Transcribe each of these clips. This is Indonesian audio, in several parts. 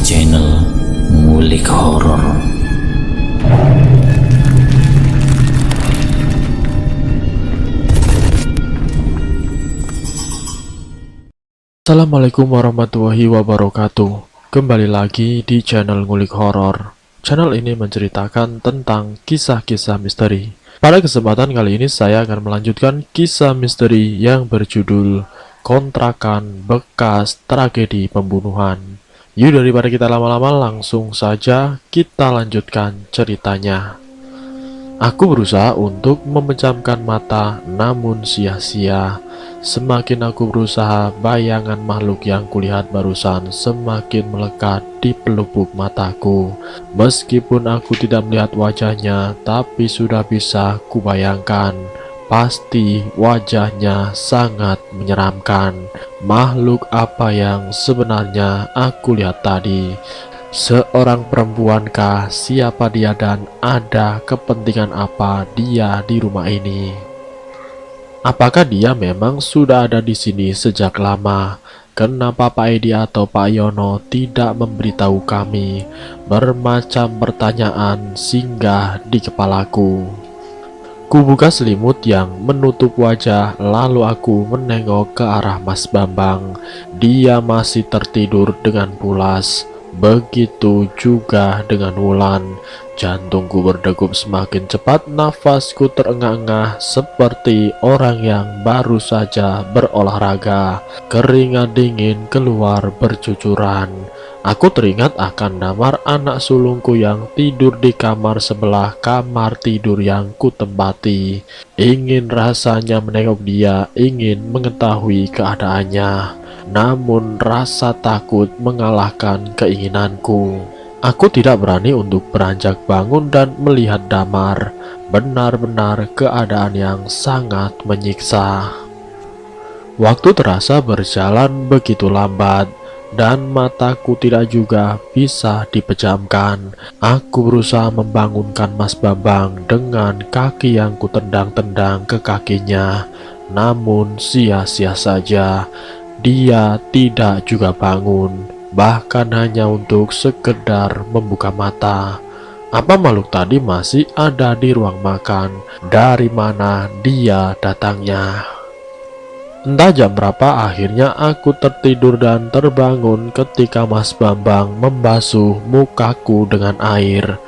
channel Ngulik Horor. Assalamualaikum warahmatullahi wabarakatuh. Kembali lagi di channel Ngulik Horor. Channel ini menceritakan tentang kisah-kisah misteri. Pada kesempatan kali ini saya akan melanjutkan kisah misteri yang berjudul Kontrakan Bekas Tragedi Pembunuhan. Yuk, daripada kita lama-lama, langsung saja kita lanjutkan ceritanya. Aku berusaha untuk memejamkan mata, namun sia-sia. Semakin aku berusaha, bayangan makhluk yang kulihat barusan semakin melekat di pelupuk mataku. Meskipun aku tidak melihat wajahnya, tapi sudah bisa kubayangkan. Pasti wajahnya sangat menyeramkan. Makhluk apa yang sebenarnya aku lihat tadi? Seorang perempuankah? Siapa dia dan ada kepentingan apa dia di rumah ini? Apakah dia memang sudah ada di sini sejak lama? Kenapa Pak Edi atau Pak Yono tidak memberitahu kami? Bermacam pertanyaan singgah di kepalaku. Kubuka selimut yang menutup wajah, lalu aku menengok ke arah Mas Bambang. Dia masih tertidur dengan pulas. Begitu juga dengan Wulan. Jantungku berdegup semakin cepat, nafasku terengah-engah seperti orang yang baru saja berolahraga. Keringat dingin keluar bercucuran. Aku teringat akan Damar, anak sulungku yang tidur di kamar sebelah kamar tidur yang kutempati. Ingin rasanya menengok dia, ingin mengetahui keadaannya. Namun rasa takut mengalahkan keinginanku. Aku tidak berani untuk beranjak bangun dan melihat Damar. Benar-benar keadaan yang sangat menyiksa. Waktu terasa berjalan begitu lambat, dan mataku tidak juga bisa dipejamkan. Aku berusaha membangunkan Mas Bambang dengan kaki yang kutendang-tendang ke kakinya. Namun sia-sia saja. Dia tidak juga bangun, bahkan hanya untuk sekedar membuka mata. Apa makhluk tadi masih ada di ruang makan? Dari mana dia datangnya? Entah jam berapa, akhirnya aku tertidur dan terbangun ketika Mas Bambang membasuh mukaku dengan air.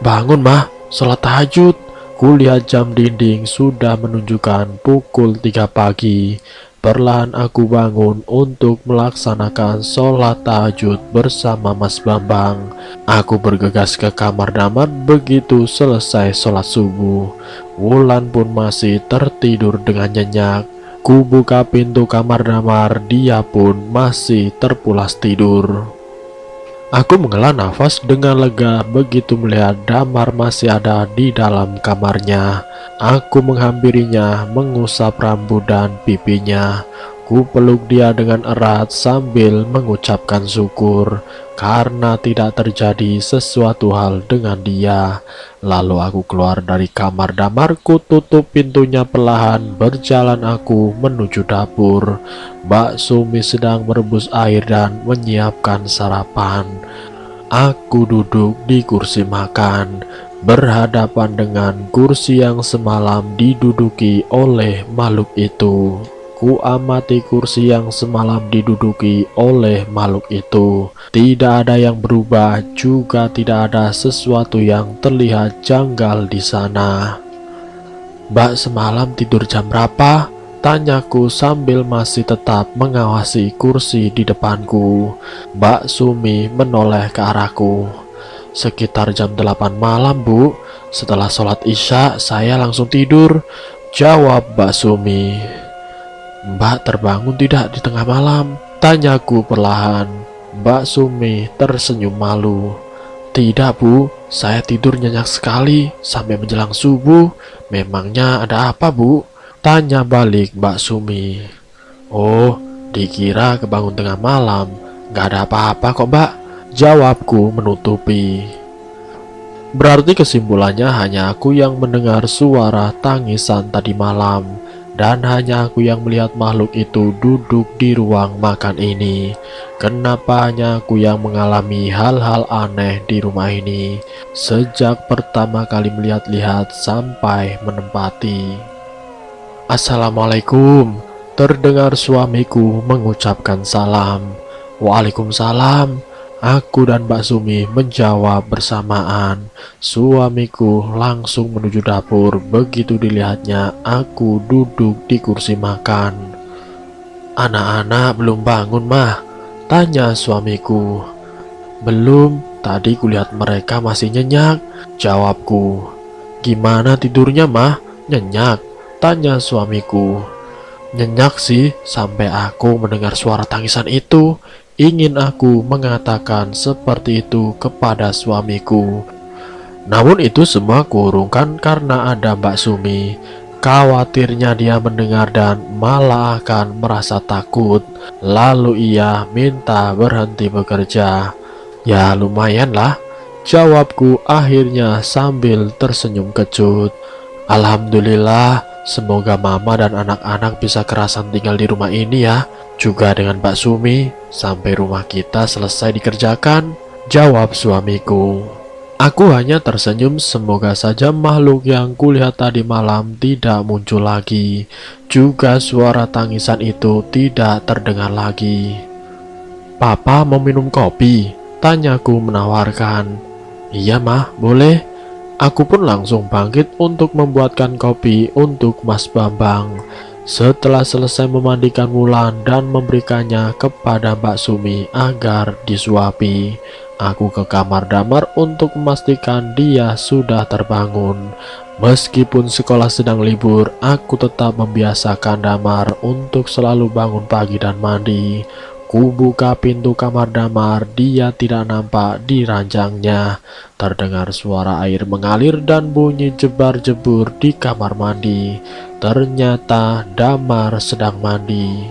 Bangun mah, sholat tahajud. Kulihat jam dinding sudah menunjukkan pukul 3 pagi. Perlahan aku bangun untuk melaksanakan sholat tahajud bersama Mas Bambang. Aku bergegas ke kamar Damar begitu selesai sholat subuh. Wulan pun masih tertidur dengan nyenyak. Ku buka pintu kamar Damar, dia pun masih terpulas tidur. Aku menghela nafas dengan lega begitu melihat Damar masih ada di dalam kamarnya. Aku menghampirinya, mengusap rambut dan pipinya. Ku peluk dia dengan erat sambil mengucapkan syukur karena tidak terjadi sesuatu hal dengan dia. Lalu aku keluar dari kamar Damar, ku tutup pintunya perlahan. Berjalan aku menuju dapur. Mbak Sumi sedang merebus air dan menyiapkan sarapan. Aku duduk di kursi makan, berhadapan dengan kursi yang semalam diduduki oleh makhluk itu. Ku amati kursi yang semalam diduduki oleh makhluk itu. Tidak ada yang berubah, juga tidak ada sesuatu yang terlihat janggal di sana. Mbak semalam tidur jam berapa? Tanyaku sambil masih tetap mengawasi kursi di depanku. Mbak Sumi menoleh ke arahku. Sekitar jam 8 malam, Bu. Setelah sholat isya, saya langsung tidur, jawab Mbak Sumi. Mbak terbangun tidak di tengah malam? Tanyaku perlahan. Mbak Sumi tersenyum malu. Tidak, Bu. Saya tidur nyenyak sekali sampai menjelang subuh. Memangnya ada apa, Bu? Tanya balik Mbak Sumi. Oh, dikira kebangun tengah malam. Gak ada apa-apa kok, Mbak, jawabku menutupi. Berarti kesimpulannya hanya aku yang mendengar suara tangisan tadi malam. dan hanya aku yang melihat makhluk itu duduk di ruang makan ini. Kenapa hanya aku yang mengalami hal-hal aneh di rumah ini sejak pertama kali melihat-lihat sampai menempati? Assalamualaikum, terdengar suamiku mengucapkan salam. Waalaikumsalam. Aku dan Mbak Sumi menjawab bersamaan. Suamiku langsung menuju dapur. Begitu dilihatnya, aku duduk di kursi makan. Anak-anak belum bangun, Mah? Tanya suamiku. Belum, tadi kulihat mereka masih nyenyak. Jawabku. Gimana tidurnya, Mah? Nyenyak? Tanya suamiku. Nyenyak sih, sampai aku mendengar suara tangisan itu. Ingin aku mengatakan seperti itu kepada suamiku. Namun itu semua kuurungkan karena ada Mbak Sumi. Khawatirnya dia mendengar dan malah akan merasa takut. Lalu ia minta berhenti bekerja. Ya lumayan lah, jawabku akhirnya sambil tersenyum kecut. Alhamdulillah, semoga mama dan anak-anak bisa kerasan tinggal di rumah ini ya. Juga dengan Mbak Sumi, sampai rumah kita selesai dikerjakan, jawab suamiku. Aku hanya tersenyum, semoga saja makhluk yang kulihat tadi malam tidak muncul lagi. Juga suara tangisan itu tidak terdengar lagi. Papa mau minum kopi? Tanyaku menawarkan. Iya mah, boleh. Aku pun langsung bangkit untuk membuatkan kopi untuk Mas Bambang. Setelah selesai memandikan Wulan dan memberikannya kepada Mbak Sumi agar disuapi, aku ke kamar Damar untuk memastikan dia sudah terbangun. Meskipun sekolah sedang libur, aku tetap membiasakan Damar untuk selalu bangun pagi dan mandi. Ku buka pintu kamar Damar, dia tidak nampak di ranjangnya. Terdengar suara air mengalir dan bunyi jebar-jebur di kamar mandi. Ternyata Damar sedang mandi.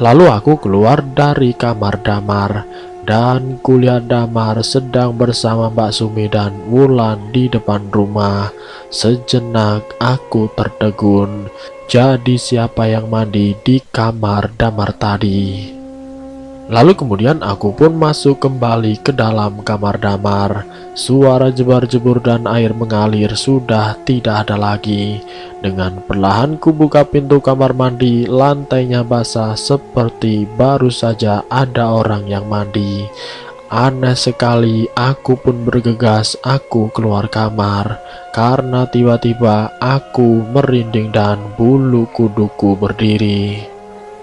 Lalu aku keluar dari kamar Damar dan kulihat Damar sedang bersama Mbak Sumi dan Wulan di depan rumah. Sejenak aku tertegun. Jadi siapa yang mandi di kamar Damar tadi? Lalu kemudian aku pun masuk kembali ke dalam kamar Damar. Suara jebar-jebur dan air mengalir sudah tidak ada lagi. Dengan perlahan ku buka pintu kamar mandi, lantainya basah seperti baru saja ada orang yang mandi. Aneh sekali, aku pun bergegas, aku keluar kamar. Karena tiba-tiba aku merinding dan bulu kuduku berdiri.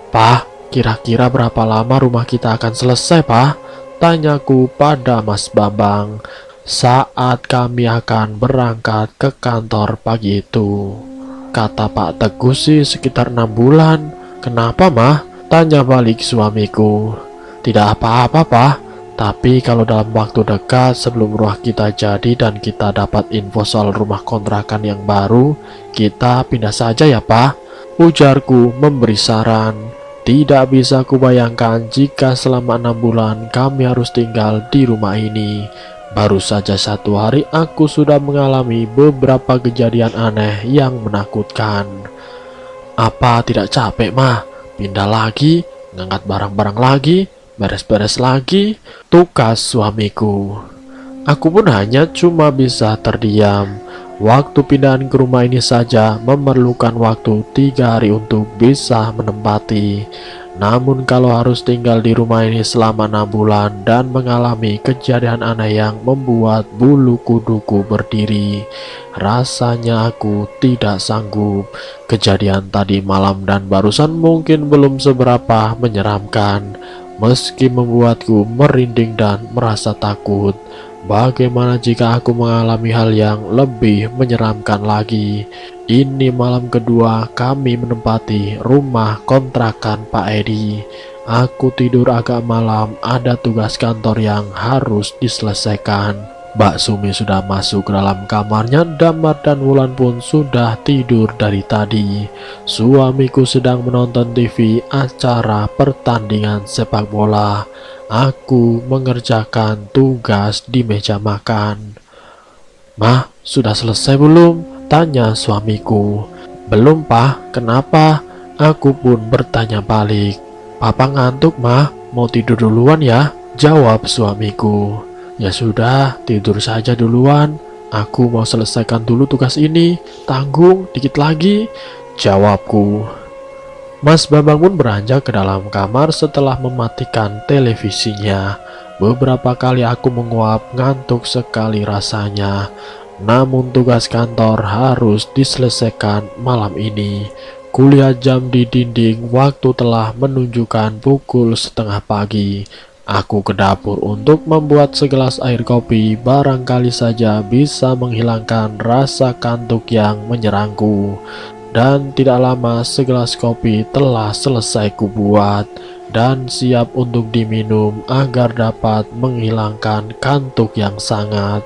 Pah, kira-kira berapa lama rumah kita akan selesai, Pak? Tanyaku pada Mas Bambang saat kami akan berangkat ke kantor pagi itu. Kata Pak Teguh sih sekitar 6 bulan. Kenapa, Mah? Tanya balik suamiku. Tidak apa-apa, Pak. Tapi kalau dalam waktu dekat sebelum rumah kita jadi dan kita dapat info soal rumah kontrakan yang baru, kita pindah saja ya, Pak. Ujarku memberi saran. Tidak bisa kubayangkan jika selama 6 bulan kami harus tinggal di rumah ini. Baru saja 1 hari aku sudah mengalami beberapa kejadian aneh yang menakutkan. Apa tidak capek, Mah? Pindah lagi, ngangkat barang-barang lagi, beres-beres lagi, tukas suamiku. Aku pun hanya cuma bisa terdiam. Waktu pindahan ke rumah ini saja memerlukan waktu 3 hari untuk bisa menempati. Namun kalau harus tinggal di rumah ini selama 6 bulan dan mengalami kejadian aneh yang membuat bulu kuduku berdiri, rasanya aku tidak sanggup. Kejadian tadi malam dan barusan mungkin belum seberapa menyeramkan, meski membuatku merinding dan merasa takut. Bagaimana jika aku mengalami hal yang lebih menyeramkan lagi? Ini malam kedua kami menempati rumah kontrakan Pak Edi. Aku tidur agak malam, ada tugas kantor yang harus diselesaikan. Mbak Sumi sudah masuk ke dalam kamarnya, Damar dan Wulan pun sudah tidur dari tadi. Suamiku sedang menonton TV acara pertandingan sepak bola. Aku mengerjakan tugas di meja makan. Mah, sudah selesai belum? Tanya suamiku. Belum, Pak. Kenapa? Aku pun bertanya balik. Papa ngantuk, Mah. Mau tidur duluan ya? Jawab suamiku. Ya sudah, tidur saja duluan. Aku mau selesaikan dulu tugas ini. Tanggung, dikit lagi. Jawabku. Mas Bambang pun beranjak ke dalam kamar setelah mematikan televisinya. Beberapa kali aku menguap, ngantuk sekali rasanya. Namun tugas kantor harus diselesaikan malam ini. Kulihat jam di dinding, waktu telah menunjukkan pukul setengah pagi. Aku ke dapur untuk membuat segelas air kopi, barangkali saja bisa menghilangkan rasa kantuk yang menyerangku. Dan tidak lama segelas kopi telah selesai kubuat dan siap untuk diminum agar dapat menghilangkan kantuk yang sangat.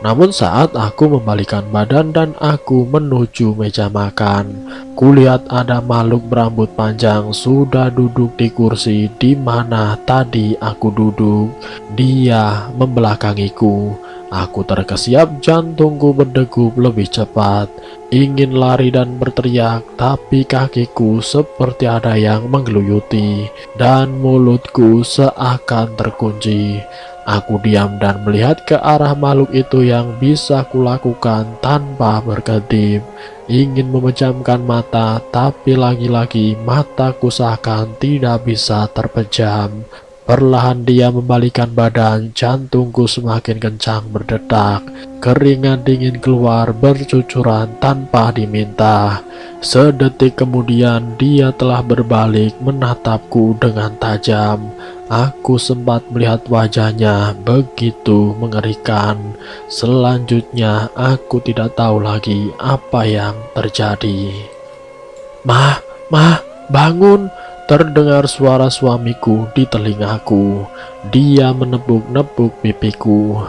Namun saat aku membalikan badan dan aku menuju meja makan, kulihat ada makhluk berambut panjang sudah duduk di kursi di mana tadi aku duduk. Dia membelakangiku. Aku terkesiap, jantungku berdegup lebih cepat. Ingin lari dan berteriak, tapi kakiku seperti ada yang menggeluyuti dan mulutku seakan terkunci. Aku diam dan melihat ke arah makhluk itu yang bisa kulakukan tanpa berkedip. Ingin memejamkan mata, tapi lagi-lagi mataku seakan tidak bisa terpejam. Perlahan dia membalikan badan, jantungku semakin kencang berdetak. Keringat dingin keluar bercucuran tanpa diminta. Sedetik kemudian dia telah berbalik menatapku dengan tajam. Aku sempat melihat wajahnya begitu mengerikan. Selanjutnya aku tidak tahu lagi apa yang terjadi. Mah, bangun! Terdengar suara suamiku di telingaku. Dia menepuk-nepuk pipiku.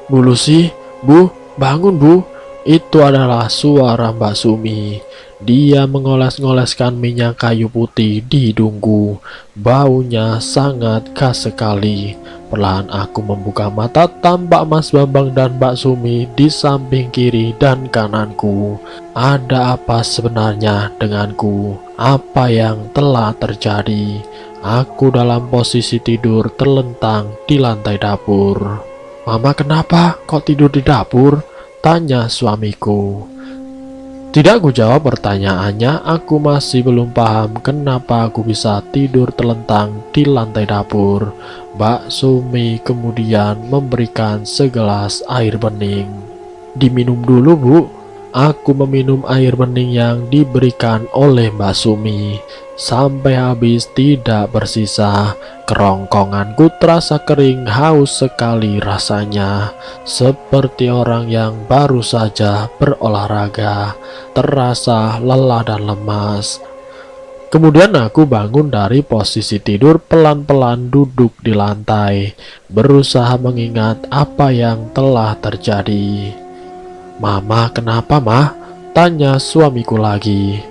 Bu Lucy, Bu, bangun Bu. Itu adalah suara Mbak Sumi. Dia mengoles-ngoleskan minyak kayu putih di hidungku. Baunya sangat khas sekali. Perlahan aku membuka mata, tampak Mas Bambang dan Mbak Sumi di samping kiri dan kananku. Ada apa sebenarnya denganku? Apa yang telah terjadi? Aku dalam posisi tidur terlentang di lantai dapur. Mama, kenapa kok tidur di dapur? Tanya suamiku. Tidak ku jawab pertanyaannya, aku masih belum paham kenapa aku bisa tidur terlentang di lantai dapur. Mbak Sumi kemudian memberikan segelas air bening. Diminum dulu, Bu. Aku meminum air bening yang diberikan oleh Mbak Sumi. Sampai habis tidak bersisa. Kerongkonganku terasa kering, haus sekali rasanya. Seperti orang yang baru saja berolahraga. Terasa lelah dan lemas. Kemudian aku bangun dari posisi tidur, pelan-pelan duduk di lantai. Berusaha mengingat apa yang telah terjadi. Mama, kenapa, Mah? Tanya suamiku lagi.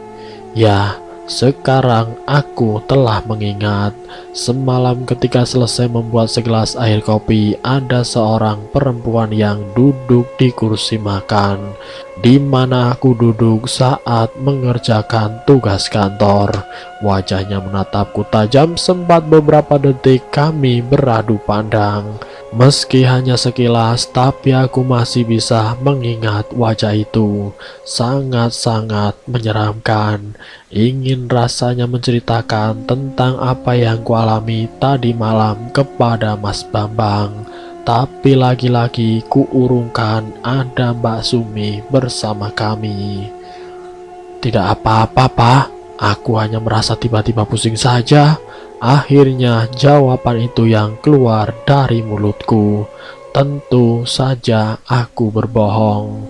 Ya, sekarang aku telah mengingat. Semalam ketika selesai membuat segelas air kopi, ada seorang perempuan yang duduk di kursi makan, di mana aku duduk saat mengerjakan tugas kantor. Wajahnya menatapku tajam, sempat beberapa detik kami beradu pandang. Meski hanya sekilas, tapi aku masih bisa mengingat wajah itu. Sangat-sangat menyeramkan. Ingin rasanya menceritakan tentang apa yang kualami tadi malam kepada Mas Bambang. Tapi lagi-lagi kuurungkan ada Mbak Sumi bersama kami. Tidak apa-apa, Pak. Aku hanya merasa tiba-tiba pusing saja. Akhirnya jawaban itu yang keluar dari mulutku. Tentu saja aku berbohong.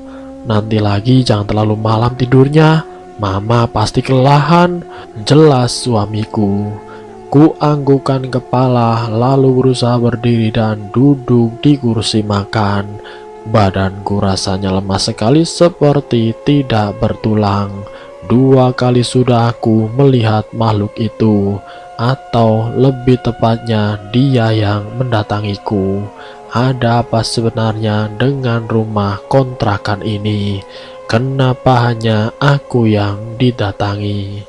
Nanti lagi jangan terlalu malam tidurnya. Mama pasti kelelahan. Jelas suamiku. Ku anggukan kepala lalu berusaha berdiri dan duduk di kursi makan. Badanku rasanya lemas sekali seperti tidak bertulang. 2 kali sudah aku melihat makhluk itu, atau lebih tepatnya dia yang mendatangiku. Ada apa sebenarnya dengan rumah kontrakan ini? Kenapa hanya aku yang didatangi?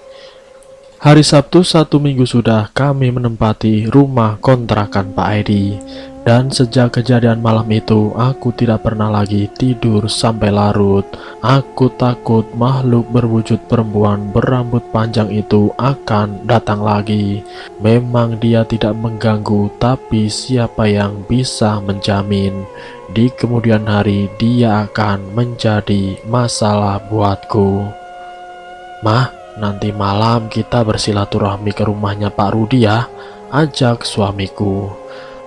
Hari Sabtu 1 minggu sudah kami menempati rumah kontrakan Pak Edi. Dan sejak kejadian malam itu, aku tidak pernah lagi tidur sampai larut. Aku takut makhluk berwujud perempuan berambut panjang itu akan datang lagi. Memang dia tidak mengganggu, tapi siapa yang bisa menjamin di kemudian hari dia akan menjadi masalah buatku. Mah, nanti malam kita bersilaturahmi ke rumahnya Pak Rudi ya, ajak suamiku.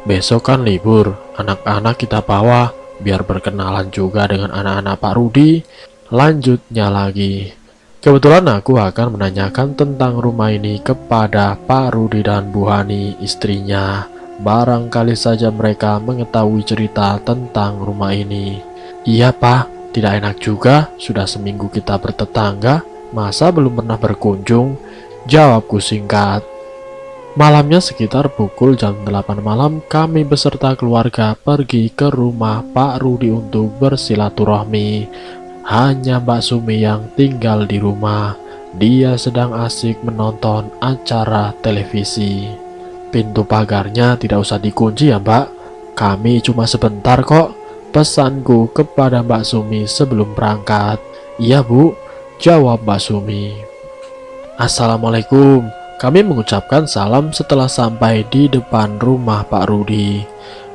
Besok kan libur, anak-anak kita bawa, biar berkenalan juga dengan anak-anak Pak Rudi. Lanjutnya lagi. Kebetulan aku akan menanyakan tentang rumah ini kepada Pak Rudi dan Bu Hani, istrinya. Barangkali saja mereka mengetahui cerita tentang rumah ini. Iya Pak, tidak enak juga, sudah seminggu kita bertetangga, masa belum pernah berkunjung? Jawabku singkat. Malamnya sekitar pukul jam 8 malam, kami beserta keluarga pergi ke rumah Pak Rudi untuk bersilaturahmi. Hanya Mbak Sumi yang tinggal di rumah. Dia sedang asik menonton acara televisi. Pintu pagarnya tidak usah dikunci ya Mbak, kami cuma sebentar kok, pesanku kepada Mbak Sumi sebelum berangkat. Iya Bu, jawab Mbak Sumi. Assalamualaikum. Kami mengucapkan salam setelah sampai di depan rumah Pak Rudi.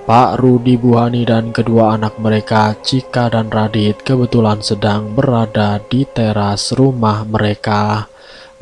Pak Rudi, Bu Hani, dan kedua anak mereka, Cika dan Radit, kebetulan sedang berada di teras rumah mereka.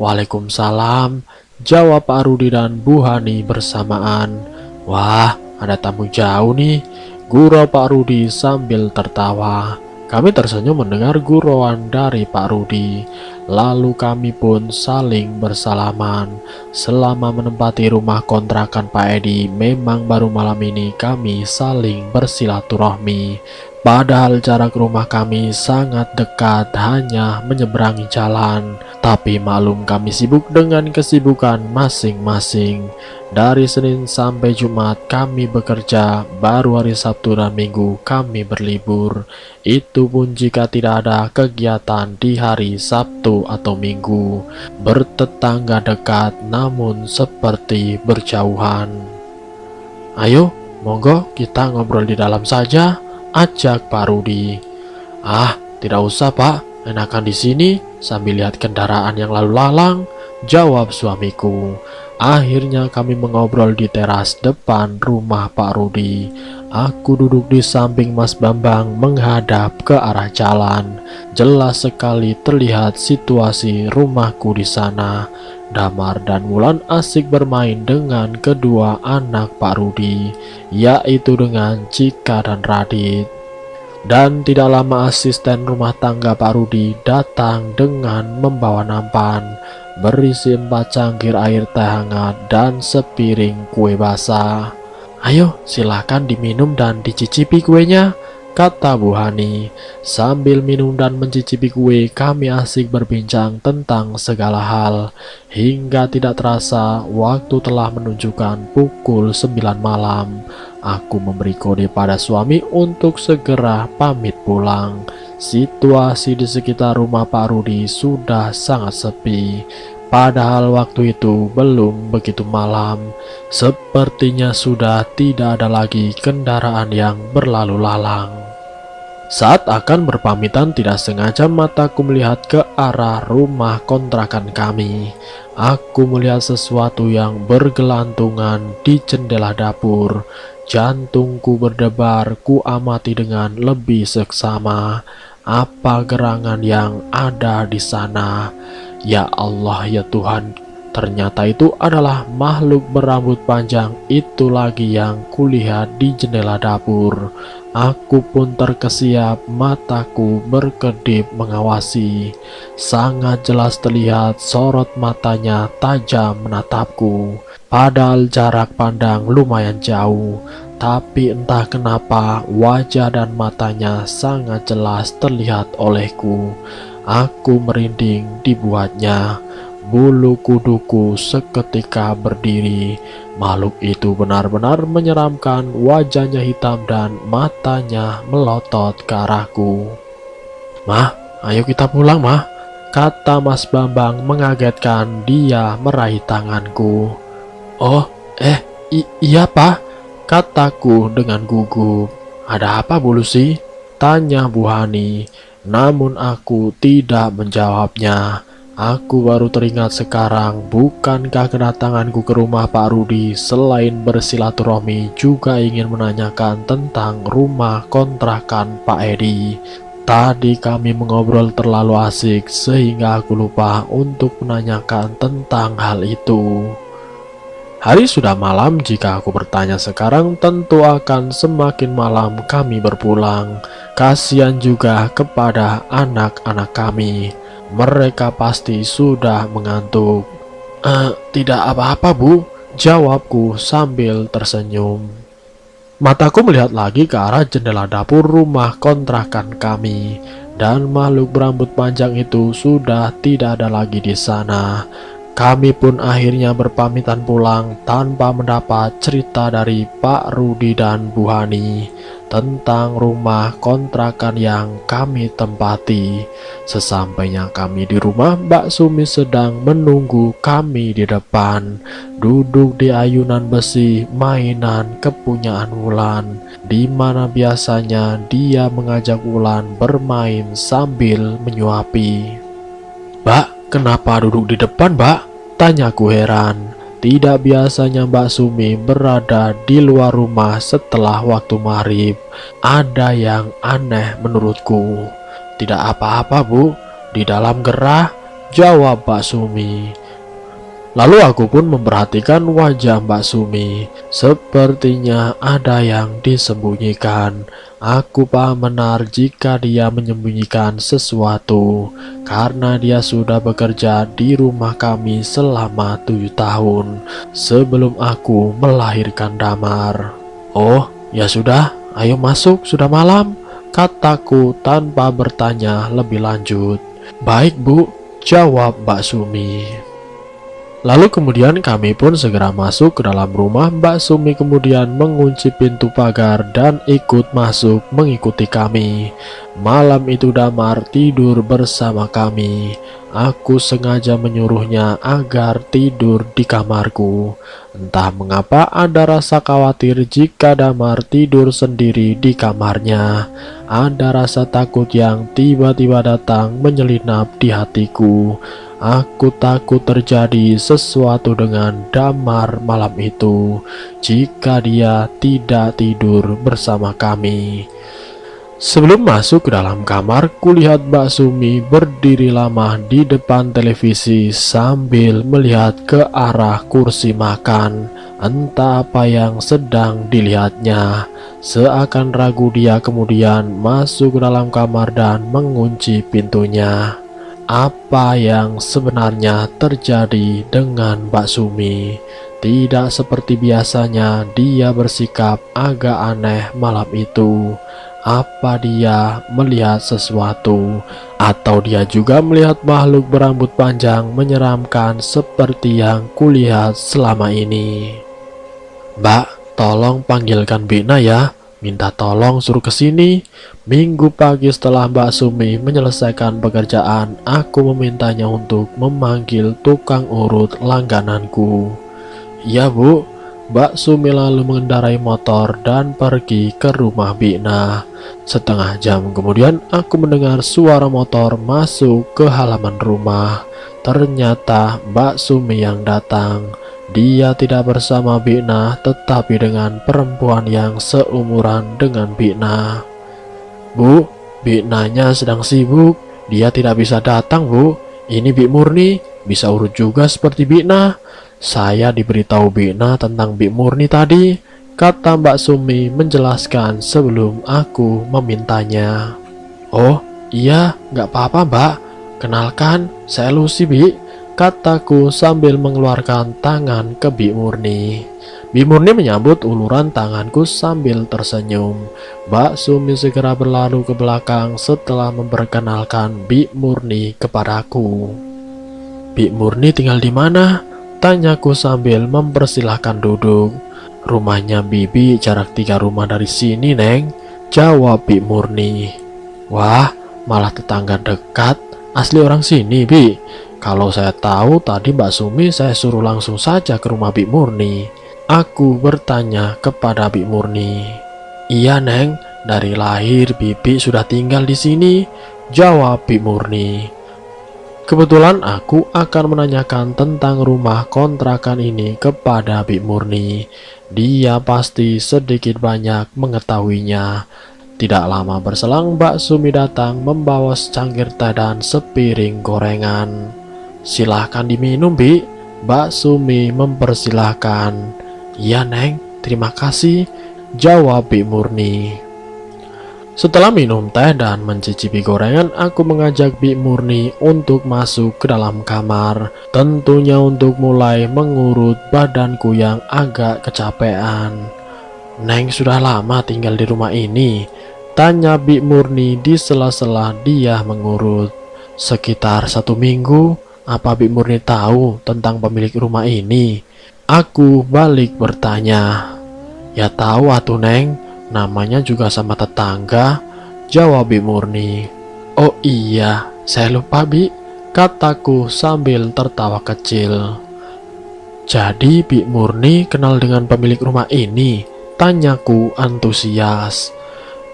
Waalaikumsalam, jawab Pak Rudi dan Bu Hani bersamaan. Wah, ada tamu jauh nih, gurau Pak Rudi sambil tertawa. Kami tersenyum mendengar gurauan dari Pak Rudi. Lalu kami pun saling bersalaman. Selama menempati rumah kontrakan Pak Edi, memang baru malam ini kami saling bersilaturahmi. Padahal jarak rumah kami sangat dekat, hanya menyeberangi jalan. Tapi maklum kami sibuk dengan kesibukan masing-masing. Dari Senin sampai Jumat kami bekerja, baru hari Sabtu dan Minggu kami berlibur. Itu pun jika tidak ada kegiatan di hari Sabtu atau Minggu. Bertetangga dekat namun seperti berjauhan. Ayo, monggo kita ngobrol di dalam saja, ajak Pak Rudi. Ah, tidak usah Pak, enakan di sini sambil lihat kendaraan yang lalu lalang, jawab suamiku. Akhirnya kami mengobrol di teras depan rumah Pak Rudi. Aku duduk di samping Mas Bambang menghadap ke arah jalan. Jelas sekali terlihat situasi rumahku di sana. Damar dan Wulan asik bermain dengan kedua anak Pak Rudi, yaitu dengan Cika dan Radit. Dan tidak lama asisten rumah tangga Pak Rudi datang dengan membawa nampan berisi 4 cangkir air teh hangat dan sepiring kue basah. Ayo silakan diminum dan dicicipi kuenya, kata Bu Hani. Sambil minum dan mencicipi kue, kami asik berbincang tentang segala hal. Hingga tidak terasa waktu telah menunjukkan pukul 9 malam. Aku memberi kode pada suami untuk segera pamit pulang. Situasi di sekitar rumah Pak Rudi sudah sangat sepi. Padahal waktu itu belum begitu malam. Sepertinya sudah tidak ada lagi kendaraan yang berlalu lalang. Saat akan berpamitan, tidak sengaja mataku melihat ke arah rumah kontrakan kami. Aku melihat sesuatu yang bergelantungan di jendela dapur. Jantungku berdebar, ku amati dengan lebih seksama. Apa gerangan yang ada di sana? Ya Allah, ya Tuhan, ternyata itu adalah makhluk berambut panjang itu lagi yang kulihat di jendela dapur. Aku pun terkesiap, mataku berkedip mengawasi. Sangat jelas terlihat sorot matanya tajam menatapku. Padahal jarak pandang lumayan jauh, tapi entah kenapa wajah dan matanya sangat jelas terlihat olehku. Aku merinding dibuatnya. Bulu kuduku seketika berdiri. Makhluk itu benar-benar menyeramkan, wajahnya hitam dan matanya melotot ke arahku. Mah, ayo kita pulang mah, kata Mas Bambang mengagetkan. Dia meraih tanganku. Oh, iya Pak, kataku dengan gugup. Ada apa Bu Lucy? Tanya Bu Hani. Namun aku tidak menjawabnya. Aku baru teringat sekarang, bukankah kedatanganku ke rumah Pak Rudi selain bersilaturahmi juga ingin menanyakan tentang rumah kontrakan Pak Edi. Tadi kami mengobrol terlalu asik sehingga aku lupa untuk menanyakan tentang hal itu. Hari sudah malam, jika aku bertanya sekarang tentu akan semakin malam kami berpulang. Kasihan juga kepada anak-anak kami. Mereka pasti sudah mengantuk. Tidak apa-apa Bu, jawabku sambil tersenyum. Mataku melihat lagi ke arah jendela dapur rumah kontrakan kami, dan makhluk berambut panjang itu sudah tidak ada lagi di sana. Kami pun akhirnya berpamitan pulang tanpa mendapat cerita dari Pak Rudi dan Bu Hani tentang rumah kontrakan yang kami tempati. Sesampainya kami di rumah, Mbak Sumi sedang menunggu kami di depan, duduk di ayunan besi mainan kepunyaan Wulan, di mana biasanya dia mengajak Wulan bermain sambil menyuapi. Mbak, kenapa duduk di depan, Mbak? Tanyaku heran. Tidak biasanya Mbak Sumi berada di luar rumah setelah waktu maghrib. Ada yang aneh menurutku. Tidak apa-apa Bu, di dalam gerah, jawab Mbak Sumi. Lalu aku pun memperhatikan wajah Mbak Sumi. Sepertinya ada yang disembunyikan. Aku paham benar jika dia menyembunyikan sesuatu, karena dia sudah bekerja di rumah kami selama 7 tahun sebelum aku melahirkan Damar. Oh, ya sudah, ayo masuk, sudah malam, kataku tanpa bertanya lebih lanjut. Baik Bu, jawab Mbak Sumi. Lalu kemudian kami pun segera masuk ke dalam rumah. Mbak Sumi kemudian mengunci pintu pagar dan ikut masuk mengikuti kami. Malam itu Damar tidur bersama kami. Aku sengaja menyuruhnya agar tidur di kamarku. Entah mengapa ada rasa khawatir jika Damar tidur sendiri di kamarnya. Ada rasa takut yang tiba-tiba datang menyelinap di hatiku. Aku takut terjadi sesuatu dengan Damar malam itu jika dia tidak tidur bersama kami. Sebelum masuk ke dalam kamar, kulihat Mbak Sumi berdiri lama di depan televisi sambil melihat ke arah kursi makan. Entah apa yang sedang dilihatnya. Seakan ragu, dia kemudian masuk ke dalam kamar dan mengunci pintunya. Apa yang sebenarnya terjadi dengan Mbak Sumi? Tidak seperti biasanya, dia bersikap agak aneh malam itu. Apa dia melihat sesuatu? Atau dia juga melihat makhluk berambut panjang menyeramkan seperti yang kulihat selama ini? Mbak, tolong panggilkan Bina ya. Minta tolong suruh ke sini. Minggu pagi setelah Mbak Sumi menyelesaikan pekerjaan, aku memintanya untuk memanggil tukang urut langgananku. Iya Bu. Mbak Sumi lalu mengendarai motor dan pergi ke rumah Bina. Setengah jam kemudian aku mendengar suara motor masuk ke halaman rumah. Ternyata Mbak Sumi yang datang. Dia tidak bersama Bina, tetapi dengan perempuan yang seumuran dengan Bina. Bu, Binanya sedang sibuk. Dia tidak bisa datang Bu. Ini Bik Murni, bisa urut juga seperti Bina. Saya diberitahu Bina tentang Bik Murni tadi, kata Mbak Sumi menjelaskan sebelum aku memintanya. Oh iya, gak apa-apa Mbak. Kenalkan, saya Lucy Bi, kataku sambil mengeluarkan tangan ke Bik Murni. Bik Murni menyambut uluran tanganku sambil tersenyum. Mbak Sumi segera berlalu ke belakang setelah memperkenalkan Bik Murni kepadaku. Bik Murni tinggal di mana? Tanyaku sambil mempersilahkan duduk. Rumahnya Bibi jarak 3 rumah dari sini Neng, jawab Bik Murni. Wah, Malah tetangga dekat, asli orang sini, Bi. Kalau saya tahu tadi Mbak Sumi saya suruh langsung saja ke rumah Bi Murni. Aku bertanya kepada Bi Murni. Iya, Neng, dari lahir Bibi sudah tinggal di sini, jawab Bi Murni. Kebetulan aku akan menanyakan tentang rumah kontrakan ini kepada Bi Murni. Dia pasti sedikit banyak mengetahuinya. Tidak lama berselang Mbak Sumi datang membawa secangkir teh dan sepiring gorengan. Silahkan diminum, Bi. Mbak Sumi mempersilahkan. Iya, Neng, terima kasih, jawab Bi Murni. Setelah minum teh dan mencicipi gorengan, aku mengajak Bi Murni untuk masuk ke dalam kamar. Tentunya untuk mulai mengurut badanku yang agak kecapean. Neng sudah lama tinggal di rumah ini, tanya Bi Murni di sela-sela dia mengurut. Sekitar 1 minggu. Apa Bi Murni tahu tentang pemilik rumah ini? Aku balik bertanya. Ya tahu atuh, Neng, namanya juga sama tetangga, jawab Bi Murni. Oh iya, saya lupa, Bi, kataku sambil tertawa kecil. Jadi Bi Murni kenal dengan pemilik rumah ini, tanyaku antusias.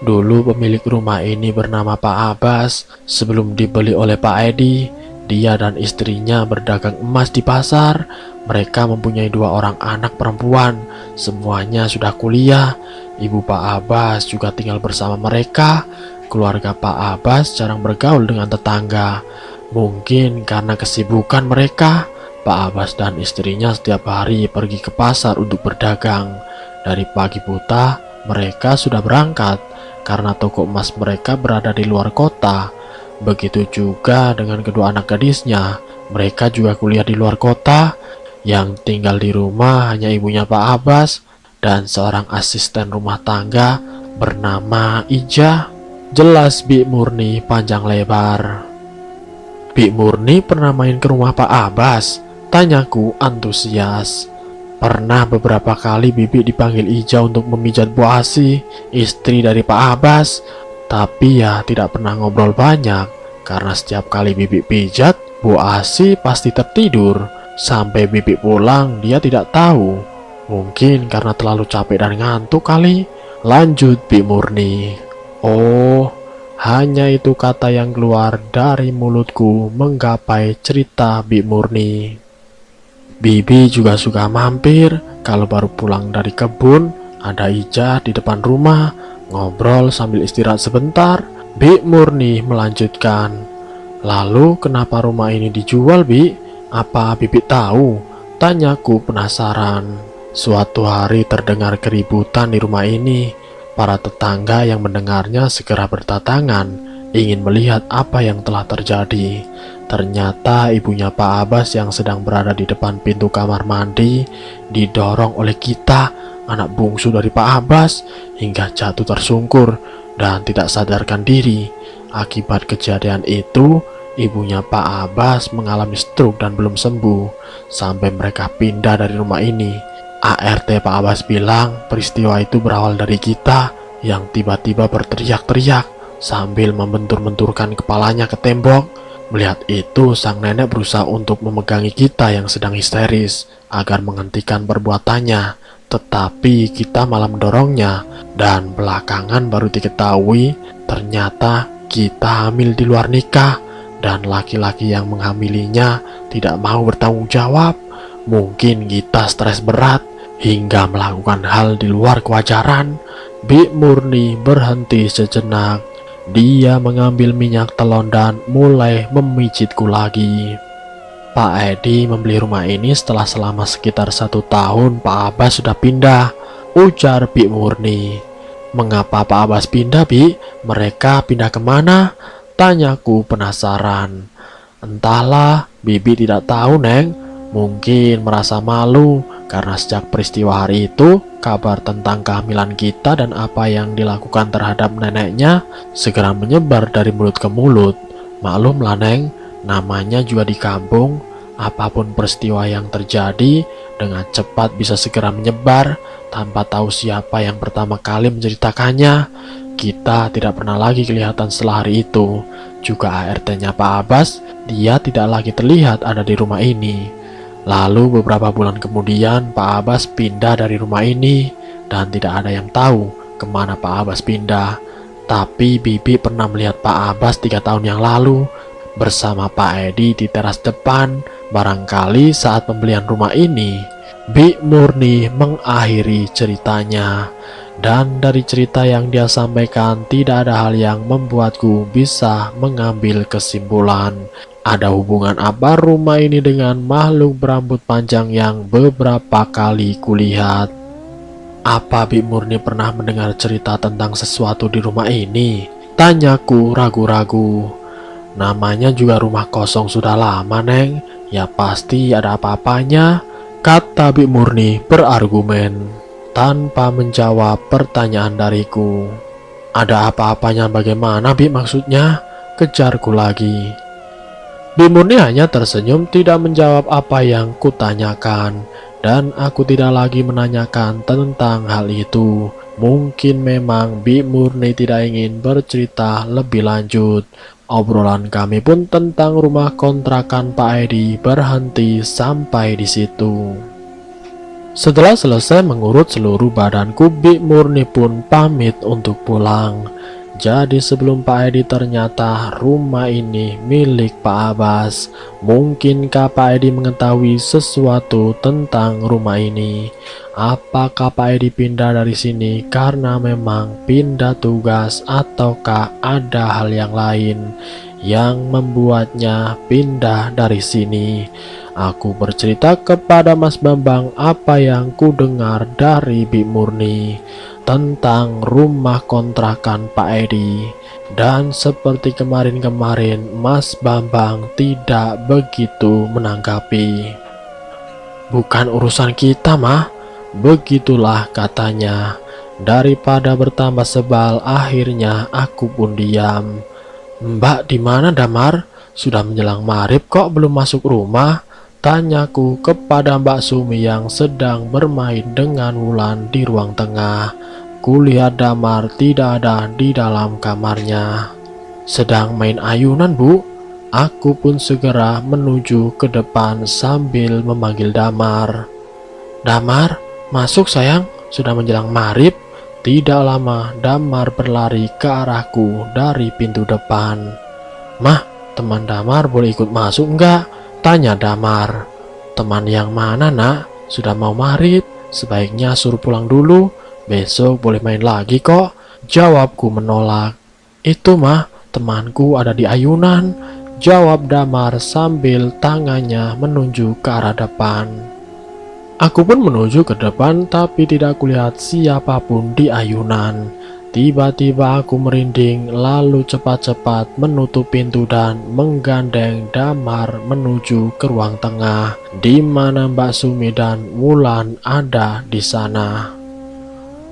Dulu pemilik rumah ini bernama Pak Abbas. Sebelum dibeli oleh Pak Edi, dia dan istrinya berdagang emas di pasar. Mereka mempunyai 2 orang anak perempuan, semuanya sudah kuliah. Ibu Pak Abbas juga tinggal bersama mereka. Keluarga Pak Abbas jarang bergaul dengan tetangga. Mungkin karena kesibukan mereka, Pak Abbas dan istrinya setiap hari pergi ke pasar untuk berdagang. Dari pagi buta, mereka sudah berangkat karena toko emas mereka berada di luar kota. Begitu juga dengan kedua anak gadisnya, mereka juga kuliah di luar kota. Yang tinggal di rumah hanya ibunya Pak Abbas dan seorang asisten rumah tangga bernama Ija. Jelas Bi Murni panjang lebar. Bi Murni pernah main ke rumah Pak Abbas? Tanyaku antusias. Pernah beberapa kali Bibi dipanggil Ija untuk memijat Bu Asi, istri dari Pak Abbas. Tapi ya tidak pernah ngobrol banyak, karena setiap kali Bibi pijat, Bu Asi pasti tertidur. Sampai Bibi pulang dia tidak tahu. Mungkin karena terlalu capek dan ngantuk kali, lanjut Bi Murni. Oh, hanya itu kata yang keluar dari mulutku menggapai cerita Bi Murni. Bibi juga suka mampir kalau baru pulang dari kebun. Ada Ija di depan rumah, ngobrol sambil istirahat sebentar. Bi Murni melanjutkan. Lalu kenapa rumah ini dijual, Bi? Apa Bibi tahu? Tanyaku penasaran. Suatu hari terdengar keributan di rumah ini. Para tetangga yang mendengarnya segera berdatangan, ingin melihat apa yang telah terjadi. Ternyata ibunya Pak Abbas yang sedang berada di depan pintu kamar mandi didorong oleh kita, anak bungsu dari Pak Abbas, hingga jatuh tersungkur dan tidak sadarkan diri. Akibat kejadian itu, ibunya Pak Abbas mengalami stroke dan belum sembuh sampai mereka pindah dari rumah ini. ART Pak Abbas bilang peristiwa itu berawal dari kita yang tiba-tiba berteriak-teriak sambil membentur-benturkan kepalanya ke tembok. Melihat itu, sang nenek berusaha untuk memegangi kita yang sedang histeris agar menghentikan perbuatannya. Tetapi kita malah mendorongnya, dan belakangan baru diketahui ternyata kita hamil di luar nikah. Dan laki-laki yang menghamilinya tidak mau bertanggung jawab. Mungkin kita stres berat hingga melakukan hal di luar kewajaran. Bi Murni berhenti sejenak. Dia mengambil minyak telon dan mulai memijitku lagi. Pak Edi membeli rumah ini setelah selama sekitar 1 tahun Pak Abbas sudah pindah, ujar Bi Murni. Mengapa Pak Abbas pindah, Bi? Mereka pindah kemana? Tanyaku penasaran. Entahlah, Bibi tidak tahu, Neng. Mungkin merasa malu karena sejak peristiwa hari itu, kabar tentang kehamilan kita dan apa yang dilakukan terhadap neneknya segera menyebar dari mulut ke mulut. Maklumlah, Neng, namanya juga di kampung. Apapun peristiwa yang terjadi dengan cepat bisa segera menyebar tanpa tahu siapa yang pertama kali menceritakannya. Kita tidak pernah lagi kelihatan setelah hari itu. Juga ART-nya Pak Abbas, dia tidak lagi terlihat ada di rumah ini. Lalu beberapa bulan kemudian Pak Abbas pindah dari rumah ini dan tidak ada yang tahu kemana Pak Abbas pindah. Tapi Bibi pernah melihat Pak Abbas 3 tahun yang lalu bersama Pak Edi di teras depan. Barangkali saat pembelian rumah ini. Bi Murni mengakhiri ceritanya. Dan dari cerita yang dia sampaikan tidak ada hal yang membuatku bisa mengambil kesimpulan. Ada hubungan apa rumah ini dengan makhluk berambut panjang yang beberapa kali kulihat? Apa Bi Murni pernah mendengar cerita tentang sesuatu di rumah ini? Tanyaku ragu-ragu. Namanya juga rumah kosong sudah lama, Neng. Ya pasti ada apa-apanya, kata Bi Murni berargumen. Tanpa menjawab pertanyaan dariku. Ada apa-apanya bagaimana, Bi, maksudnya? Kejarku lagi. Bi Murni hanya tersenyum, tidak menjawab apa yang kutanyakan. Dan aku tidak lagi menanyakan tentang hal itu. Mungkin memang Bi Murni tidak ingin bercerita lebih lanjut. Obrolan kami pun tentang rumah kontrakan Pak Edi berhenti sampai di situ. Setelah selesai mengurut seluruh badanku, Bi Murni pun pamit untuk pulang. Jadi sebelum Pak Edi ternyata rumah ini milik Pak Abbas. Mungkinkah Pak Edi mengetahui sesuatu tentang rumah ini? Apakah Pak Edi pindah dari sini karena memang pindah tugas, ataukah ada hal yang lain yang membuatnya pindah dari sini? Aku bercerita kepada Mas Bambang apa yang ku dengar dari Bi Murni tentang rumah kontrakan Pak Edi. Dan seperti kemarin-kemarin, Mas Bambang tidak begitu menanggapi. Bukan urusan kita, Mah. Begitulah katanya. Daripada bertambah sebal, akhirnya aku pun diam. Mbak di mana, Damar? Sudah menjelang maghrib kok belum masuk rumah? Tanyaku kepada Mbak Sumi yang sedang bermain dengan Wulan di ruang tengah. Kulihat Damar tidak ada di dalam kamarnya. Sedang main ayunan, Bu. Aku pun segera menuju ke depan sambil memanggil Damar. Damar, masuk sayang, sudah menjelang maghrib. Tidak lama Damar berlari ke arahku dari pintu depan. Mah, teman Damar boleh ikut masuk enggak? Tanya Damar. Teman yang mana, Nak? Sudah mau maghrib, sebaiknya suruh pulang dulu. Besok boleh main lagi kok. Jawabku menolak. Itu mah, temanku ada di ayunan. Jawab Damar sambil tangannya menunjuk ke arah depan. Aku pun menuju ke depan, tapi tidak kulihat siapapun di ayunan. Tiba-tiba aku merinding, lalu cepat-cepat menutup pintu dan menggandeng Damar menuju ke ruang tengah, di mana Mbak Sumi dan Wulan ada di sana.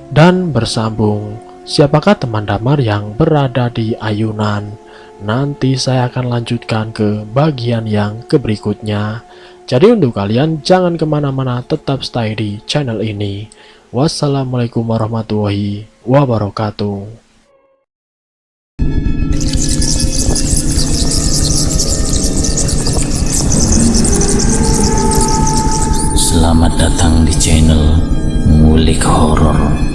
Dan bersambung, siapakah teman Damar yang berada di ayunan? Nanti saya akan lanjutkan ke bagian yang berikutnya. Jadi untuk kalian jangan kemana-mana, tetap stay di channel ini. Wassalamualaikum warahmatullahi wabarakatuh. Selamat datang di channel Ngulik Horor.